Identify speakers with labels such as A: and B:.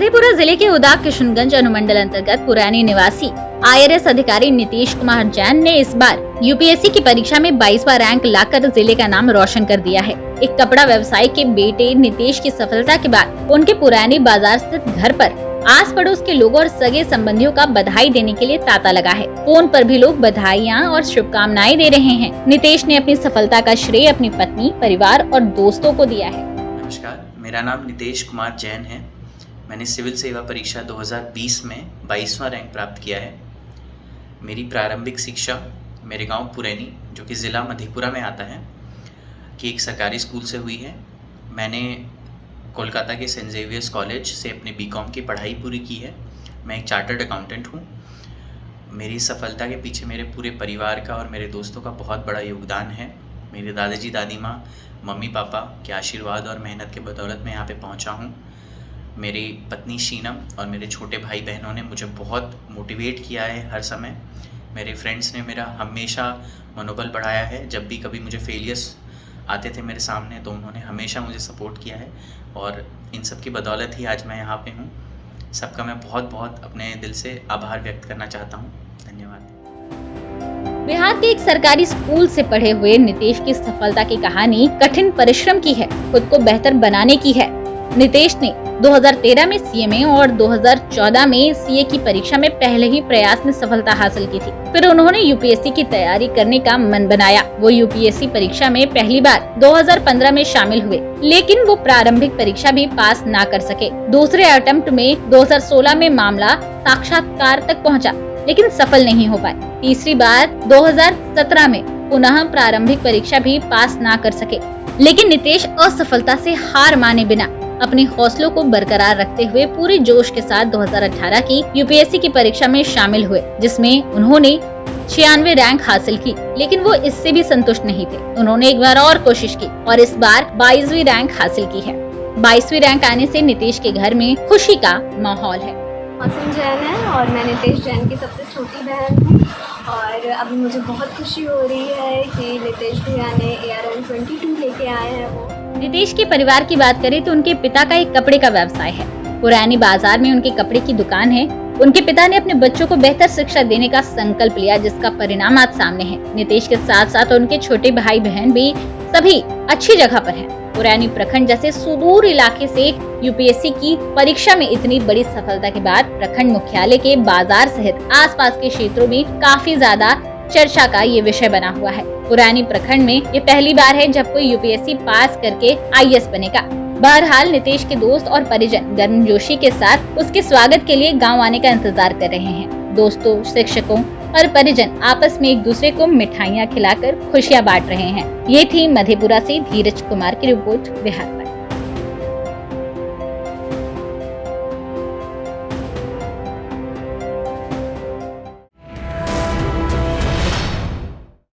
A: मधेपुरा जिले के उदा किशनगंज अनुमंडल अंतर्गत पुरानी निवासी IRS अधिकारी नीतीश कुमार जैन ने इस बार यूपीएससी की परीक्षा में 22वां रैंक लाकर जिले का नाम रोशन कर दिया है। एक कपड़ा व्यवसायी के बेटे नीतीश की सफलता के बाद उनके पुरानी बाजार स्थित घर पर आस पड़ोस के लोगों और सगे संबंधियों का बधाई देने के लिए तांता लगा है। फोन पर भी लोग बधाइयां और शुभकामनाएं दे रहे हैं। नीतीश ने अपनी सफलता का श्रेय अपनी पत्नी, परिवार और दोस्तों को दिया है।
B: नमस्कार, मेरा नाम नीतीश कुमार जैन है। मैंने सिविल सेवा परीक्षा 2020 में 22वां रैंक प्राप्त किया है। मेरी प्रारंभिक शिक्षा मेरे गांव पुरैनी, जो कि ज़िला मधेपुरा में आता है, कि एक सरकारी स्कूल से हुई है। मैंने कोलकाता के सेंट जेवियर्स कॉलेज से अपनी बीकॉम की पढ़ाई पूरी की है। मैं एक चार्टर्ड अकाउंटेंट हूँ। मेरी सफलता के पीछे मेरे पूरे परिवार का और मेरे दोस्तों का बहुत बड़ा योगदान है। मेरे दादाजी, दादी माँ, मम्मी पापा के आशीर्वाद और मेहनत के बदौलत मैं यहाँ पे पहुँचा हूँ। मेरी पत्नी शीनम और मेरे छोटे भाई बहनों ने मुझे बहुत मोटिवेट किया है हर समय। मेरे फ्रेंड्स ने मेरा हमेशा मनोबल बढ़ाया है। जब भी कभी मुझे फेलियर्स आते थे मेरे सामने, तो उन्होंने हमेशा मुझे सपोर्ट किया है और इन सब की बदौलत ही आज मैं यहाँ पे हूँ। सबका मैं बहुत बहुत अपने दिल से आभार व्यक्त करना चाहता हूँ। धन्यवाद।
A: बिहार के एक सरकारी स्कूल से पढ़े हुए नीतीश की सफलता की कहानी कठिन परिश्रम की है, खुद को बेहतर बनाने की है। नीतीश ने 2013 में CMA और 2014 में CA की परीक्षा में पहले ही प्रयास में सफलता हासिल की थी। फिर उन्होंने यूपीएससी की तैयारी करने का मन बनाया। वो यूपीएससी परीक्षा में पहली बार 2015 में शामिल हुए, लेकिन वो प्रारंभिक परीक्षा भी पास ना कर सके। दूसरे अटेम्प्ट में 2016 में मामला साक्षात्कार तक पहुंचा, लेकिन सफल नहीं हो पाए। तीसरी बार 2017 में पुनः प्रारंभिक परीक्षा भी पास ना कर सके, लेकिन नीतीश असफलता से हार माने बिना अपने हौसलों को बरकरार रखते हुए पूरे जोश के साथ 2018 की यूपीएससी की परीक्षा में शामिल हुए, जिसमें उन्होंने 96 रैंक हासिल की। लेकिन वो इससे भी संतुष्ट नहीं थे। उन्होंने एक बार और कोशिश की और इस बार 22वीं रैंक हासिल की है। 22वीं रैंक आने से नीतीश के घर में खुशी का माहौल है।
C: मौसम जैन है और मैं नीतीश जैन की सबसे छोटी बहन हूँ और अभी मुझे बहुत खुशी हो रही है कि नीतीश भैया ने ARN 22 लेके आए हैं। वो
A: नीतीश के परिवार की बात करें तो उनके पिता का एक कपड़े का व्यवसाय है। पुरानी बाजार में उनके कपड़े की दुकान है। उनके पिता ने अपने बच्चों को बेहतर शिक्षा देने का संकल्प लिया, जिसका परिणाम आज सामने है। नीतीश के साथ साथ उनके छोटे भाई बहन भी सभी अच्छी जगह पर हैं। पुरानी प्रखंड जैसे सुदूर इलाके से यूपीएससी की परीक्षा में इतनी बड़ी सफलता के बाद प्रखंड मुख्यालय के बाजार सहित आसपास के क्षेत्रों में काफी ज्यादा चर्चा का ये विषय बना हुआ है। पुरानी प्रखंड में ये पहली बार है जब कोई यूपीएससी पास करके IAS बनेगा। बहरहाल नीतीश के दोस्त और परिजन गर्मजोशी के साथ उसके स्वागत के लिए गांव आने का इंतजार कर रहे हैं। दोस्तों, शिक्षकों और परिजन आपस में एक दूसरे को मिठाइयां खिलाकर खुशियां बांट रहे हैं। ये थी मधेपुरा से धीरज कुमार की रिपोर्ट, बिहार।